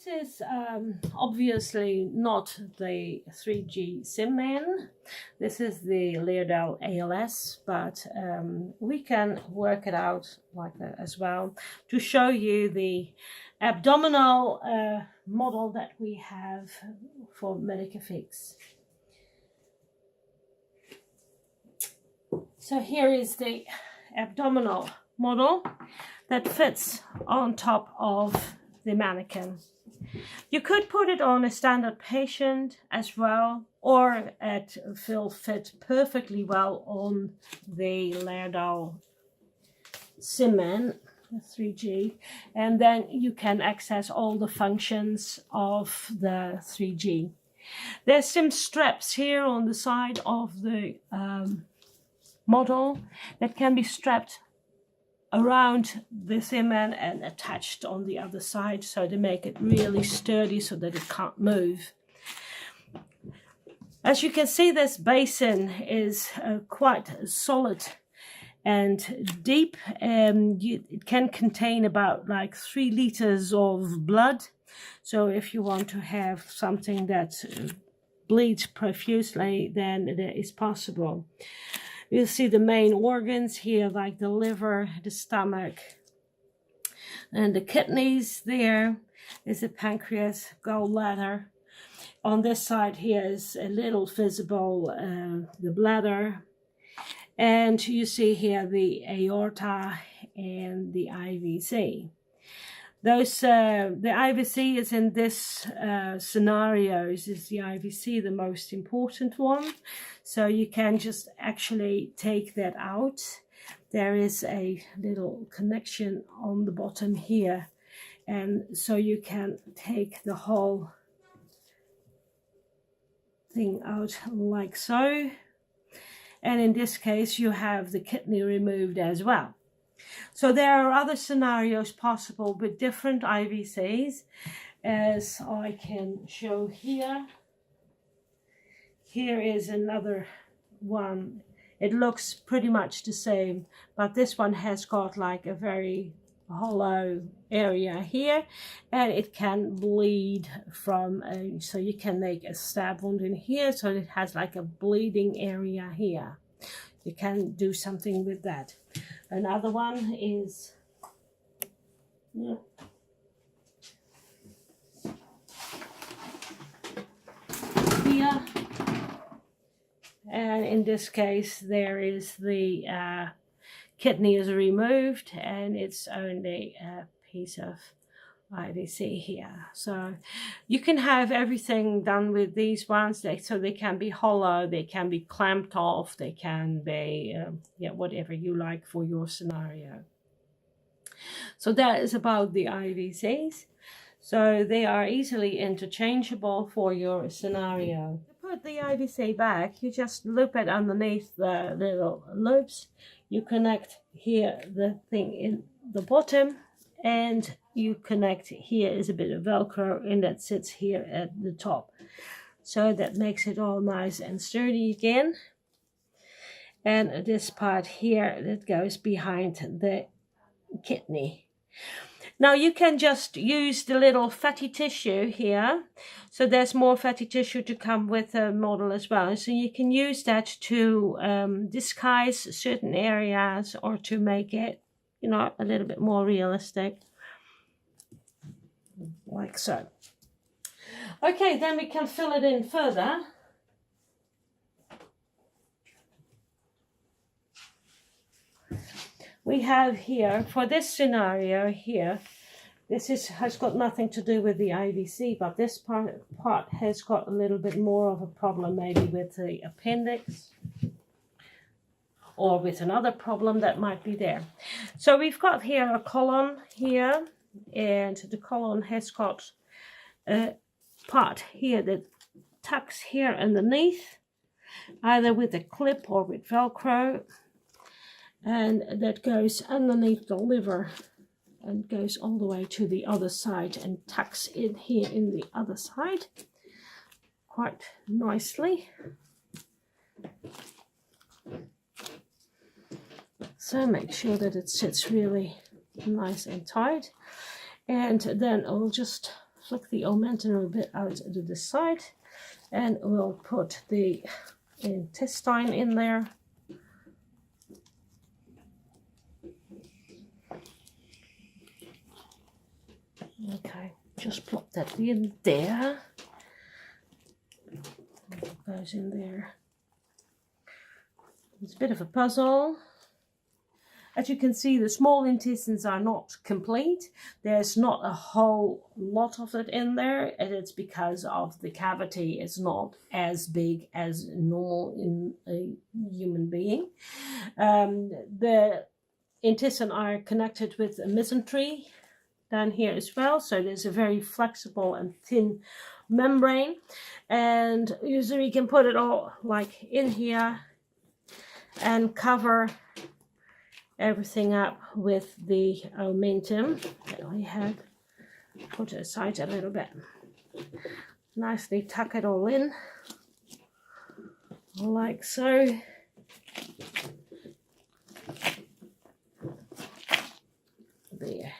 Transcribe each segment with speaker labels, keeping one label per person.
Speaker 1: This is obviously not the 3G Simman. This is the Leerdal ALS, but we can work it out like that as well to show you the abdominal model that we have for Medicafix. So here is the abdominal model that fits on top of the mannequin. You could put it on a standard patient as well, or it will fit perfectly well on the Leerdal Simman 3G, and then you can access all the functions of the 3G. There's some straps here on the side of the model that can be strapped around the Simman and attached on the other side, so to make it really sturdy so that it can't move. As you can see, this basin is quite solid and deep. It can contain about like 3 liters of blood. So if you want to have something that bleeds profusely, then it is possible. You'll see the main organs here, like the liver, the stomach, and the kidneys. There is the pancreas, gallbladder. On this side here is a little visible the bladder. And you see here the aorta and the IVC. Those the IVC is in this scenarios is the IVC the most important one. So you can just actually take that out. There is a little connection on the bottom here, and so you can take the whole thing out like so. And in this case you have the kidney removed as well. So there are other scenarios possible with different IVCs, as I can show here. Here is another one. It looks pretty much the same, but this one has got like a very hollow area here, and it can bleed from so you can make a stab wound in here, so it has like a bleeding area here. You can do something with that. Another one is here, and in this case there is the kidney is removed, and it's only a piece of IVC here. So you can have everything done with these ones, so they can be hollow, they can be clamped off, they can be whatever you like for your scenario. So that is about the IVCs. So they are easily interchangeable for your scenario. To put the IVC back, you just loop it underneath the little loops. You connect here the thing in the bottom, and you connect here is a bit of Velcro, and that sits here at the top. So that makes it all nice and sturdy again. And this part here that goes behind the kidney. Now you can just use the little fatty tissue here. So there's more fatty tissue to come with the model as well. So you can use that to disguise certain areas, or to make it, you know, a little bit more realistic. Like so. Okay, then we can fill it in further. We have here, for this scenario here, this has got nothing to do with the IVC, but this part has got a little bit more of a problem maybe with the appendix, or with another problem that might be there. So we've got here a colon here, and the colon has got a part here that tucks here underneath, either with a clip or with Velcro, and that goes underneath the liver and goes all the way to the other side and tucks in here in the other side quite nicely. So make sure that it sits really nice and tight, and then I'll just flick the omentum a bit out to the side, and we'll put the intestine in there. Okay, just plop that in there. Goes in there. It's a bit of a puzzle. As you can see, the small intestines are not complete. There's not a whole lot of it in there, and it's because of the cavity is not as big as normal in a human being. The intestines are connected with a mesentery down here as well, so there's a very flexible and thin membrane, and usually you can put it all like in here and cover everything up with the omentum that we have. Put it aside a little bit. Nicely tuck it all in, like so. There.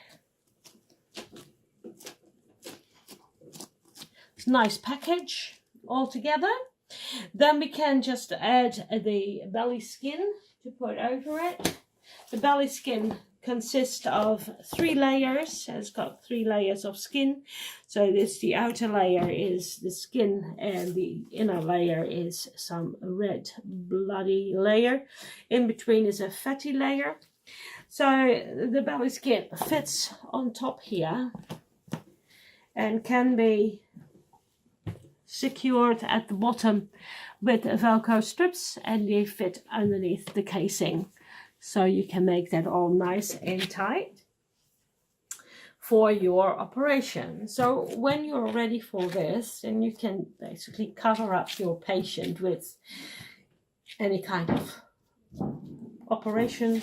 Speaker 1: It's a nice package all together. Then we can just add the belly skin to put over it. The belly skin consists of 3 layers. It's got 3 layers of skin. So the outer layer is the skin, and the inner layer is some red bloody layer. In between is a fatty layer. So the belly skin fits on top here and can be secured at the bottom with Velcro strips, and they fit underneath the casing. So you can make that all nice and tight for your operation. So when you're ready for this, then you can basically cover up your patient with any kind of operation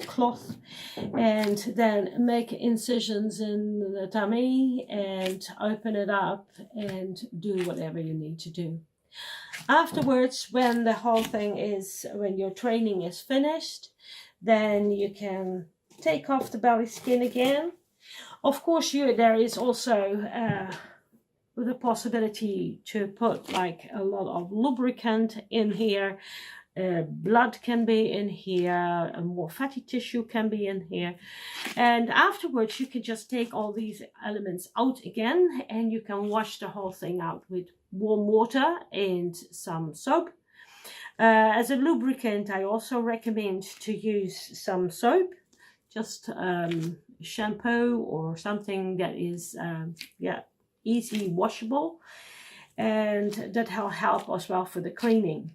Speaker 1: cloth, and then make incisions in the tummy and open it up and do whatever you need to do. Afterwards, when the whole thing is, when your training is finished, then you can take off the belly skin again. Of course, there is also the possibility to put like a lot of lubricant in here. Blood can be in here, more fatty tissue can be in here, and afterwards you can just take all these elements out again, and you can wash the whole thing out with warm water and some soap. As a lubricant, I also recommend to use some soap, just shampoo or something that is easy washable, and that will help as well for the cleaning.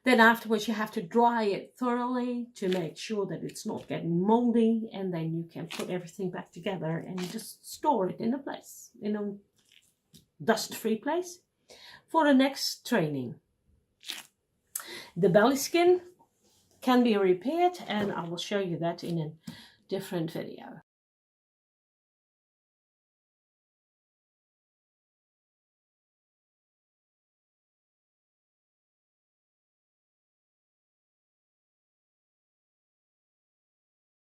Speaker 1: Then afterwards you have to dry it thoroughly to make sure that it's not getting moldy, and then you can put everything back together and just store it in a place, in a dust-free place for the next training. The belly skin can be repaired, and I will show you that in a different video.